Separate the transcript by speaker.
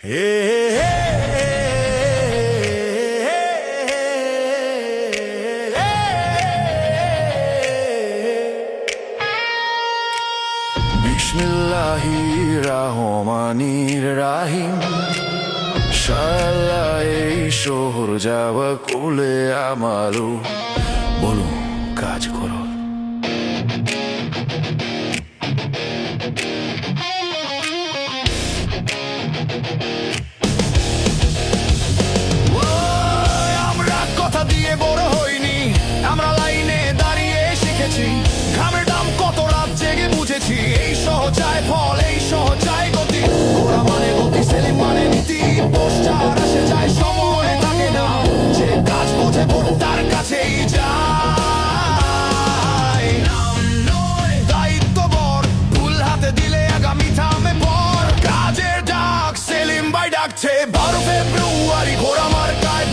Speaker 1: বিসমিল্লাহির রহমানির রাহিম। শালা এই শহর যাওয়া কোলে আমারও, বলো কাজ করো। আমরা কথা দিয়ে বড় হইনি, আমরা লাইনে দাঁড়িয়ে শিখেছি ঘামের দাম কত, রাত জেগে বুঝেছি এই সহজায় ফল, এই সহজায় গতি। ওরা মানে গতি, সেলিম মানে নীতি, পোস্টার আসে যায় সময় থাকে না, যে কাজ বোঝে বড় তার কাছেই যায়। দায়িত্ববর ভুল হাতে দিলে আগামী থামে পর, কাজের ডাক সেলিম ভাই ডাকছে। 12 ফেব্রুয়ারি ঘোড়া মার্কায়